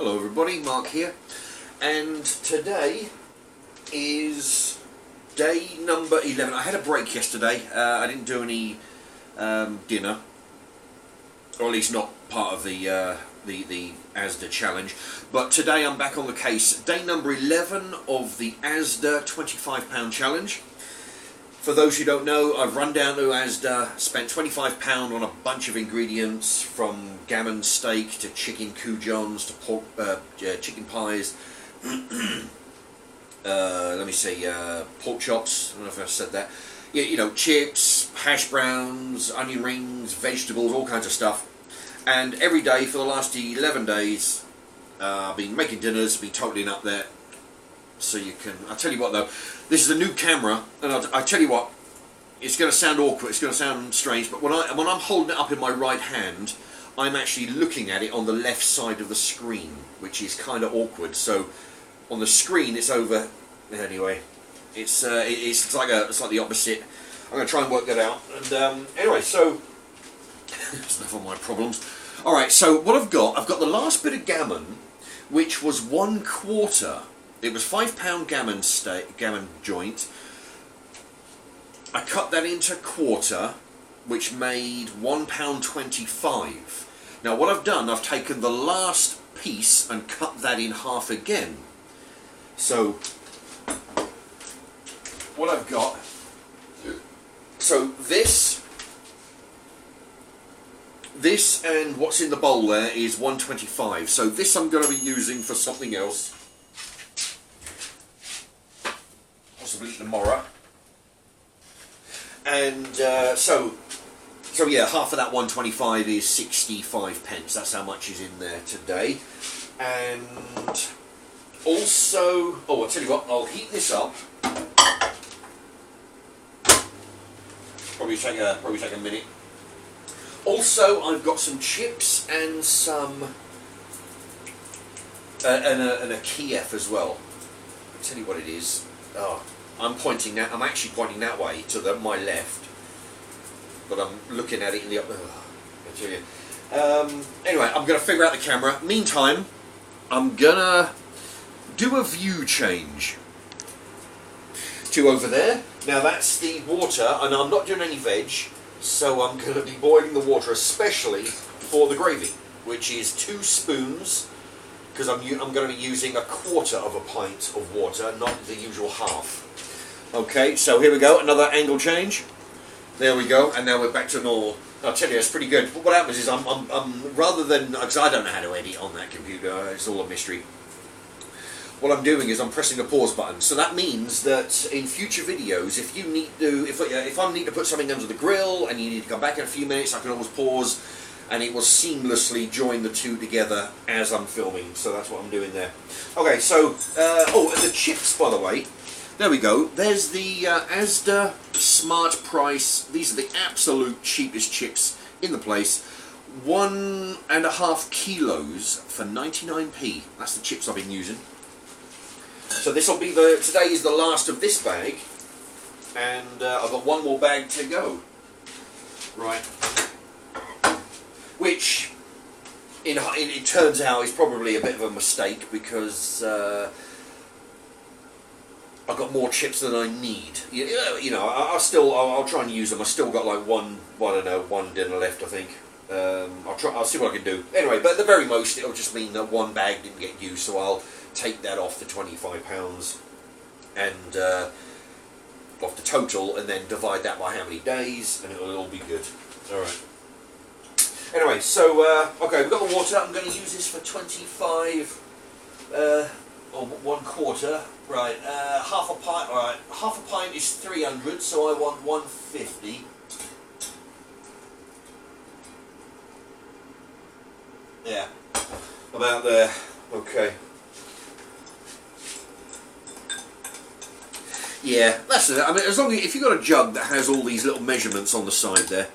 Hello everybody, Mark here, and today is day number 11. I had a break yesterday. I didn't do any dinner, or at least not part of the ASDA challenge, but today I'm back on the case. Day number 11 of the ASDA £25 challenge. For those who don't know, I've run down to ASDA, spent £25 on a bunch of ingredients, from gammon steak to chicken coujons to pork, chicken pies, let me see, pork chops, I don't know if I said that, you know, chips, hash browns, onion rings, vegetables, all kinds of stuff. And every day for the last 11 days, I've been making dinners, been totaling up there. So you can, I'll tell you what though, this is a new camera, and I tell you what, it's going to sound awkward, it's going to sound strange, but when I'm holding it up in my right hand, I'm actually looking at it on the left side of the screen, which is kind of awkward. So on the screen it's over, anyway, it's like the opposite. I'm going to try and work that out, and anyway, so that's enough of my problems. Alright, so what I've got the last bit of gammon, which was 1/4. It was £5 gammon joint. I cut that into quarter, which made £1.25. Now what I've done, I've taken the last piece and cut that in half again. So what I've got, so this and what's in the bowl there is £1.25. So this I'm going to be using for something else. Possibly tomorrow, and so yeah, half of that 1.25 is 65 pence. That's how much is in there today. And also, oh, I'll tell you what, I'll heat this up. Probably take a minute. Also, I've got some chips and some and a Kiev as well. I'll tell you what it is. Oh, I'm actually pointing that way to my left, but I'm looking at it in the upper. I tell you. Anyway, I'm going to figure out the camera. Meantime, I'm gonna do a view change to over there. Now that's the water, and I'm not doing any veg, so I'm going to be boiling the water, especially for the gravy, which is 2 spoons. Because I'm going to be using 1/4 of a pint of water, not the usual half. Okay, so here we go, another angle change. There we go, and now we're back to normal. I'll tell you, it's pretty good. What happens is I'm rather than, because I don't know how to edit on that computer, it's all a mystery. What I'm doing is I'm pressing the pause button. So that means that in future videos, if you need to, if I need to put something under the grill and you need to come back in a few minutes, I can always pause. And it will seamlessly join the two together as I'm filming, so that's what I'm doing there. Okay, so, oh, and the chips, by the way, there we go. There's the ASDA Smart Price. These are the absolute cheapest chips in the place. 1.5 kilos for 99p. That's the chips I've been using. So this will be today is the last of this bag, and I've got one more bag to go. Right. Which, it turns out, is probably a bit of a mistake, because I've got more chips than I need. You know, I'll try and use them. I've still got like one dinner left, I think. I'll see what I can do. Anyway, but at the very most, it'll just mean that one bag didn't get used, so I'll take that off the £25 and off the total, and then divide that by how many days, and it'll all be good. All right. Anyway, so, okay, we've got the water. I'm going to use this for 25, or 1/4, right, half a pint, alright, half a pint is 300, so I want 150. Yeah, about there, okay. Yeah, that's it. I mean, as long as, if you've got a jug that has all these little measurements on the side there,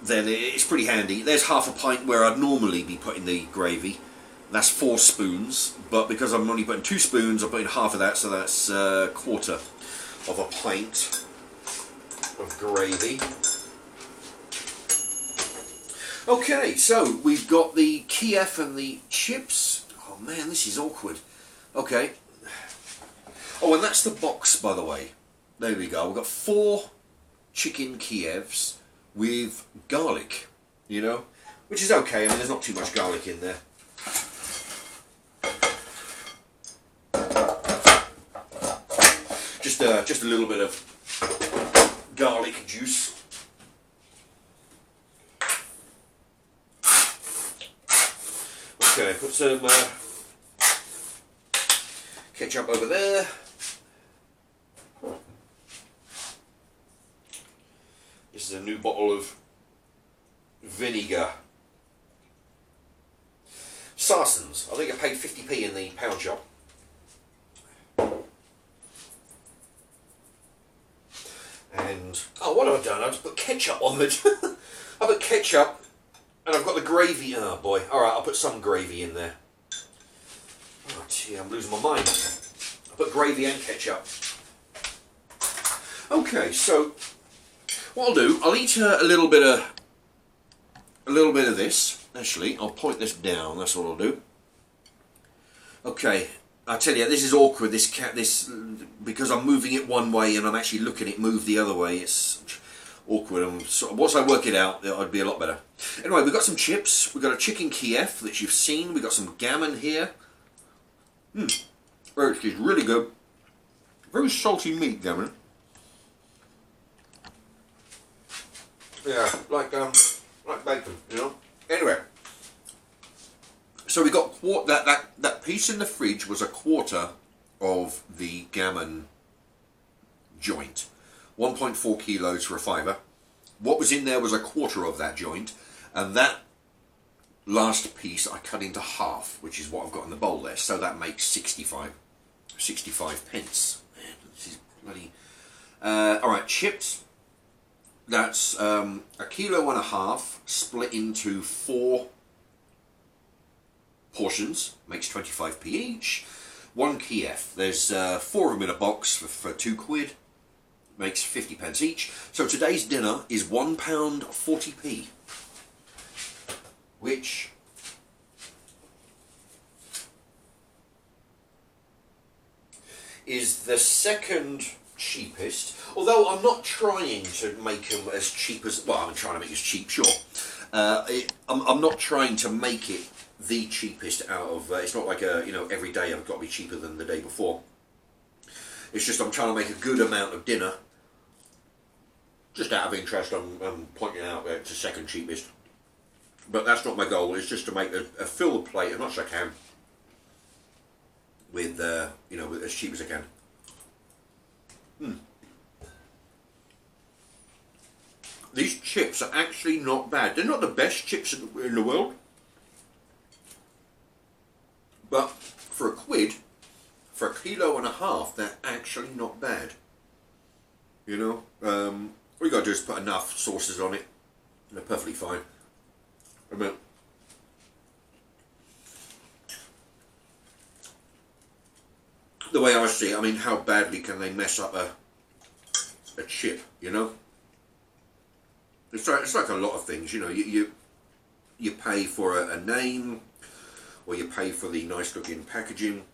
then it's pretty handy. There's half a pint where I'd normally be putting the gravy. That's 4 spoons, but because I'm only putting 2 spoons, I'm putting half of that, so that's 1/4 of a pint of gravy. Okay, so we've got the Kiev and the chips. Oh man, this is awkward. Okay. Oh, and that's the box, by the way. There we go. We've got 4 chicken Kievs with garlic, you know, which is okay. I mean, there's not too much garlic in there. Just a little bit of garlic juice. Okay, put some ketchup over there. This is a new bottle of vinegar. Sarsons. I think I paid 50p in the pound shop. And, oh, what have I done? I just put ketchup on it. I put ketchup, and I've got the gravy. Oh boy. Alright, I'll put some gravy in there. Oh gee, I'm losing my mind. I put gravy and ketchup. Okay, so what I'll do, I'll eat a little bit of this. Actually, I'll point this down. That's what I'll do. Okay, I tell you, this is awkward. This because I'm moving it one way and I'm actually looking at it move the other way. It's awkward. Once I work it out, it'll be a lot better. Anyway, we've got some chips. We've got a chicken Kiev that you've seen. We've got some gammon here. It's really good. Very salty meat, gammon. Yeah, like bacon, you know. Anyway, so we got that piece in the fridge was a quarter of the gammon joint, 1.4 kilos for a fiver. What was in there was a quarter of that joint, and that last piece I cut into half, which is what I've got in the bowl there. So that makes 65 pence. Man, this is bloody. All right, chips. That's a kilo and a half split into 4 portions, makes 25p each. 1 Kiev. There's 4 of them in a box for £2, makes 50 pence each. So today's dinner is £1.40p, which is the second cheapest, although I'm not trying to make them as cheap as, well, I'm trying to make it as cheap, sure. I'm not trying to make it the cheapest out of, it's not like every day I've got to be cheaper than the day before. It's just I'm trying to make a good amount of dinner. Just out of interest, I'm pointing out it's the second cheapest. But that's not my goal, it's just to make a fill the plate as much as I can with, with as cheap as I can. These chips are actually not bad. They're not the best chips in the world, but for £1, for a kilo and a half, they're actually not bad. You know, all you got to do is put enough sauces on it, and they're perfectly fine. I mean, the way I see it, I mean, how badly can they mess up a chip, you know? It's like a lot of things, you know, you pay for a name, or you pay for the nice looking packaging,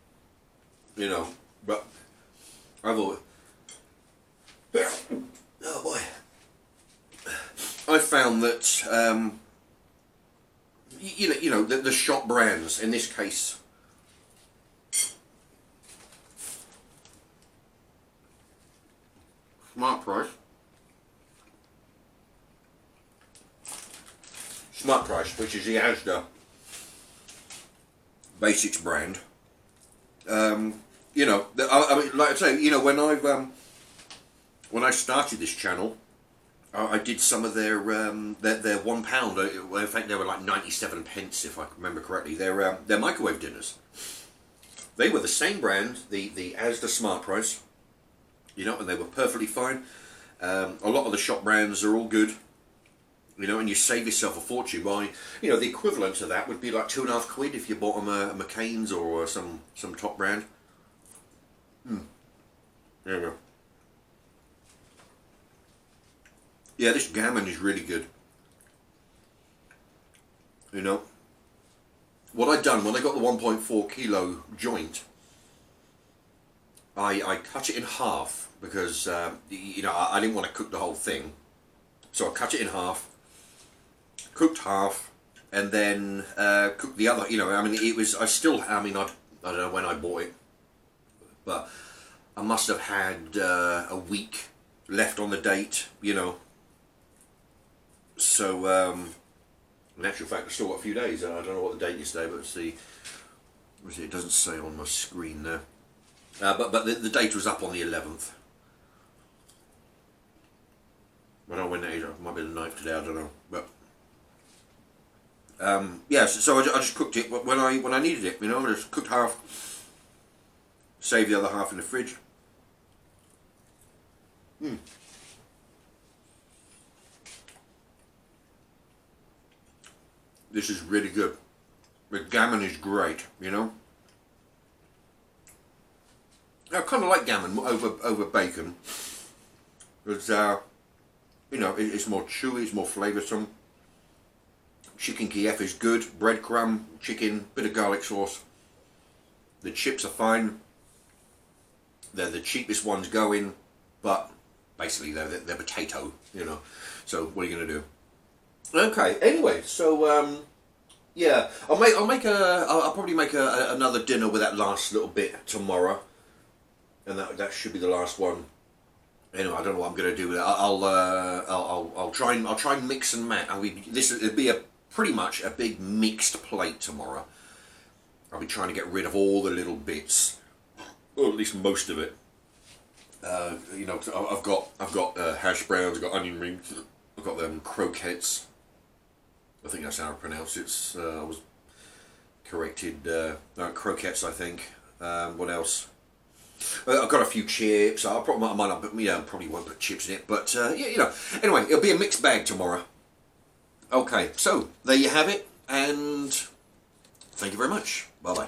you know, but I've always, oh boy, I found that, the shop brands, in this case, Smart Price, which is the ASDA Basics brand. I mean, like I say, you know, when I started this channel, I did some of their £1. In fact, they were like 97 pence, if I remember correctly. Their microwave dinners. They were the same brand, the ASDA Smart Price. You know, and they were perfectly fine. A lot of the shop brands are all good. You know, and you save yourself a fortune by, you know, the equivalent to that would be like £2.50 if you bought them a McCain's or some top brand. There we go. Yeah, this gammon is really good. You know, what I'd done when I got the 1.4 kilo joint, I cut it in half because you know, I didn't want to cook the whole thing, so I cut it in half, cooked half, and then cooked the other. You know, I mean, it was, I don't know when I bought it, but I must have had a week left on the date, you know. So in actual fact, I've still got a few days. I don't know what the date is today, but it doesn't say on my screen there. But the date was up on the 11th. I don't know when that is. It might be the 9th today. I don't know. But yeah, so I just cooked it when I needed it. You know, I just cooked half, saved the other half in the fridge. This is really good. The gammon is great. You know. I kind of like gammon over bacon, because you know, it's more chewy, it's more flavoursome. Chicken Kiev is good. Breadcrumb, chicken, bit of garlic sauce. The chips are fine. They're the cheapest ones going, but basically they're potato, you know. So what are you gonna do? Okay. Anyway, so yeah, I'll probably make another dinner with that last little bit tomorrow. And that should be the last one. Anyway, I don't know what I'm going to do with it. I'll try and mix and match. It'll be pretty much a big mixed plate tomorrow. I'll be trying to get rid of all the little bits, or at least most of it. You know, I've got hash browns, I've got onion rings, I've got them croquettes. I think that's how I pronounce it. I was corrected. Croquettes, I think. What else? I've got a few chips. I probably won't put chips in it, but yeah, you know. Anyway, it'll be a mixed bag tomorrow. Okay, so there you have it, and thank you very much. Bye bye.